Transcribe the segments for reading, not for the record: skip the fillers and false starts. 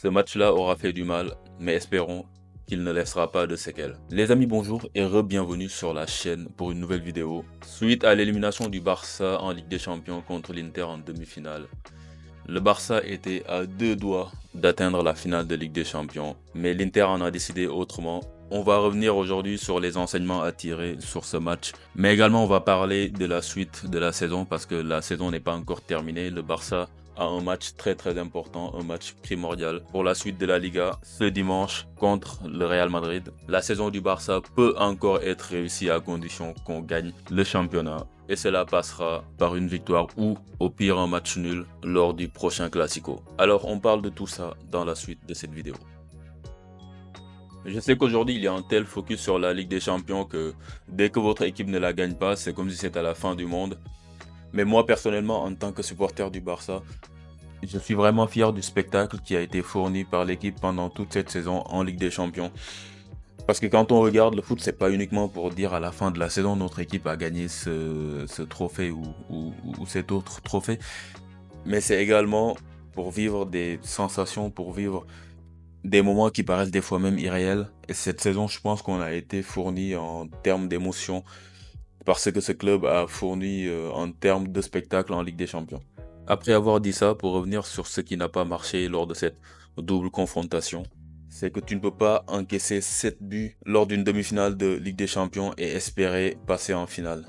Ce match-là aura fait du mal, mais espérons qu'il ne laissera pas de séquelles. Les amis, bonjour et re-bienvenue sur la chaîne pour une nouvelle vidéo. Suite à l'élimination du Barça en Ligue des Champions contre l'Inter en demi-finale, le Barça était à deux doigts d'atteindre la finale de Ligue des Champions, mais l'Inter en a décidé autrement. On va revenir aujourd'hui sur les enseignements à tirer sur ce match, mais également on va parler de la suite de la saison parce que la saison n'est pas encore terminée. Le Barça a un match très important, un match primordial pour la suite de la Liga ce dimanche contre le Real Madrid. La saison du Barça peut encore être réussie à condition qu'on gagne le championnat. Et cela passera par une victoire ou au pire un match nul lors du prochain Classico. Alors on parle de tout ça dans la suite de cette vidéo. Je sais qu'aujourd'hui il y a un tel focus sur la Ligue des Champions que dès que votre équipe ne la gagne pas, c'est comme si c'était la fin du monde. Mais moi personnellement, en tant que supporter du Barça, je suis vraiment fier du spectacle qui a été fourni par l'équipe pendant toute cette saison en Ligue des Champions. Parce que quand on regarde le foot, c'est pas uniquement pour dire à la fin de la saison notre équipe a gagné ce trophée ou cet autre trophée, mais c'est également pour vivre des sensations, pour vivre des moments qui paraissent des fois même irréels. Et cette saison, je pense qu'on a été fourni en termes d'émotion parce que ce club a fourni en termes de spectacle en Ligue des Champions. Après avoir dit ça, pour revenir sur ce qui n'a pas marché lors de cette double confrontation, c'est que tu ne peux pas encaisser 7 buts lors d'une demi-finale de Ligue des Champions et espérer passer en finale.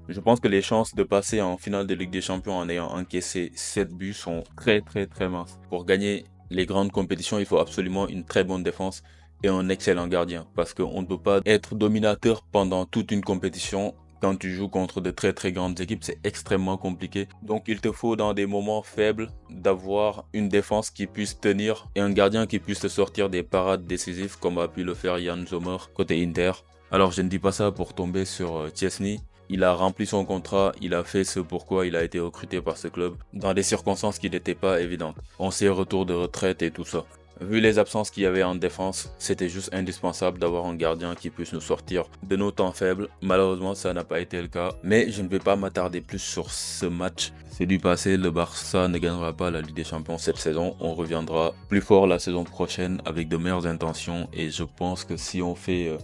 Je pense que les chances de passer en finale de Ligue des Champions en ayant encaissé 7 buts sont très minces. Pour gagner les grandes compétitions, il faut absolument une très bonne défense et un excellent gardien. Parce qu'on ne peut pas être dominateur pendant toute une compétition. Quand tu joues contre de très grandes équipes, c'est extrêmement compliqué. Donc il te faut dans des moments faibles d'avoir une défense qui puisse tenir et un gardien qui puisse te sortir des parades décisives comme a pu le faire Yann Sommer côté Inter. Alors je ne dis pas ça pour tomber sur Szczęsny. Il a rempli son contrat, il a fait ce pourquoi il a été recruté par ce club dans des circonstances qui n'étaient pas évidentes. On sait retour de retraite et tout ça. Vu les absences qu'il y avait en défense, c'était juste indispensable d'avoir un gardien qui puisse nous sortir de nos temps faibles. Malheureusement, ça n'a pas été le cas. Mais je ne vais pas m'attarder plus sur ce match. C'est du passé, le Barça ne gagnera pas la Ligue des Champions cette saison. On reviendra plus fort la saison prochaine avec de meilleures intentions. Et je pense que si on fait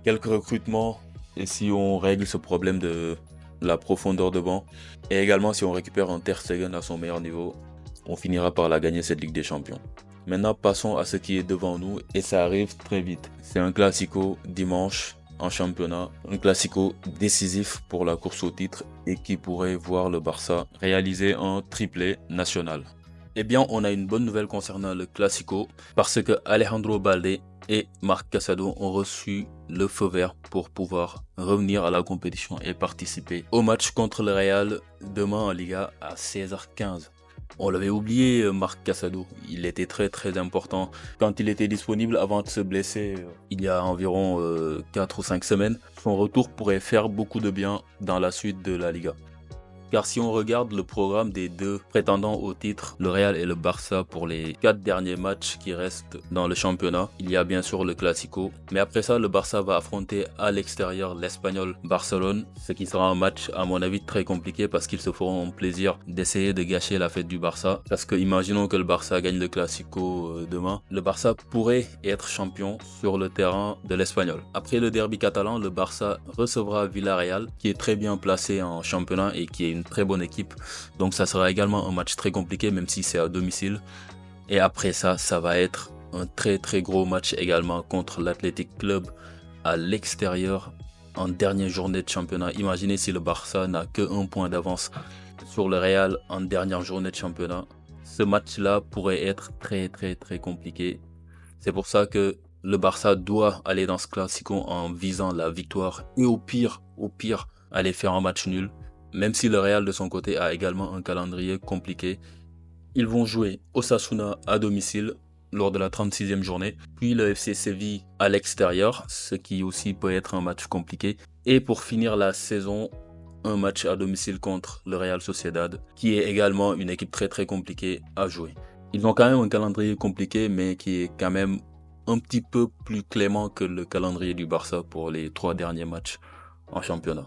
quelques recrutements et si on règle ce problème de la profondeur de banc, et également si on récupère un Ter Stegen à son meilleur niveau, on finira par la gagner cette Ligue des Champions. Maintenant, passons à ce qui est devant nous et ça arrive très vite. C'est un classico dimanche en championnat, un classico décisif pour la course au titre et qui pourrait voir le Barça réaliser un triplé national. Eh bien, on a une bonne nouvelle concernant le classico parce que Alejandro Balde et Marc Casado ont reçu le feu vert pour pouvoir revenir à la compétition et participer au match contre le Real demain en Liga à 16h15. On l'avait oublié, Marc Casado, il était très important quand il était disponible avant de se blesser il y a environ 4 ou 5 semaines. Son retour pourrait faire beaucoup de bien dans la suite de la Liga. Car si on regarde le programme des deux prétendants au titre, le Real et le Barça pour les 4 derniers matchs qui restent dans le championnat, il y a bien sûr le Classico. Mais après ça, le Barça va affronter à l'extérieur l'Espagnol Barcelone, ce qui sera un match à mon avis très compliqué parce qu'ils se feront un plaisir d'essayer de gâcher la fête du Barça. Parce que imaginons que le Barça gagne le Classico demain, le Barça pourrait être champion sur le terrain de l'Espagnol. Après le derby catalan, le Barça recevra Villarreal qui est très bien placé en championnat et qui est une très bonne équipe, donc ça sera également un match très compliqué même si c'est à domicile. Et après ça, ça va être un très gros match également contre l'Athletic Club à l'extérieur en dernière journée de championnat. Imaginez si le Barça n'a que un point d'avance sur le Real en dernière journée de championnat. Ce match là pourrait être très compliqué. C'est pour ça que le Barça doit aller dans ce classico en visant la victoire et au pire aller faire un match nul. Même si le Real de son côté a également un calendrier compliqué, ils vont jouer Osasuna à domicile lors de la 36e journée, puis le FC Séville à l'extérieur, ce qui aussi peut être un match compliqué, et pour finir la saison, un match à domicile contre le Real Sociedad, qui est également une équipe très compliquée à jouer. Ils ont quand même un calendrier compliqué, mais qui est quand même un petit peu plus clément que le calendrier du Barça pour les 3 derniers matchs en championnat.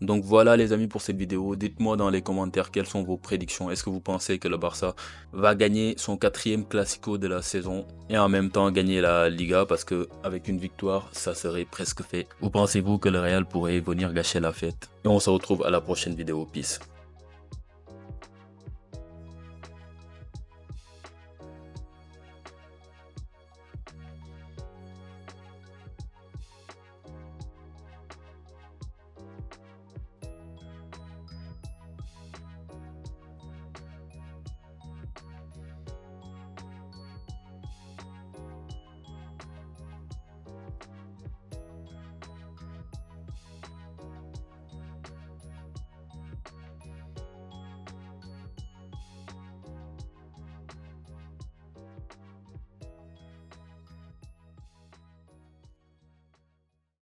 Donc voilà les amis pour cette vidéo, dites-moi dans les commentaires quelles sont vos prédictions. Est-ce que vous pensez que le Barça va gagner son 4e Classico de la saison et en même temps gagner la Liga, parce que avec une victoire ça serait presque fait. Ou pensez-vous que le Real pourrait venir gâcher la fête? Et on se retrouve à la prochaine vidéo, peace.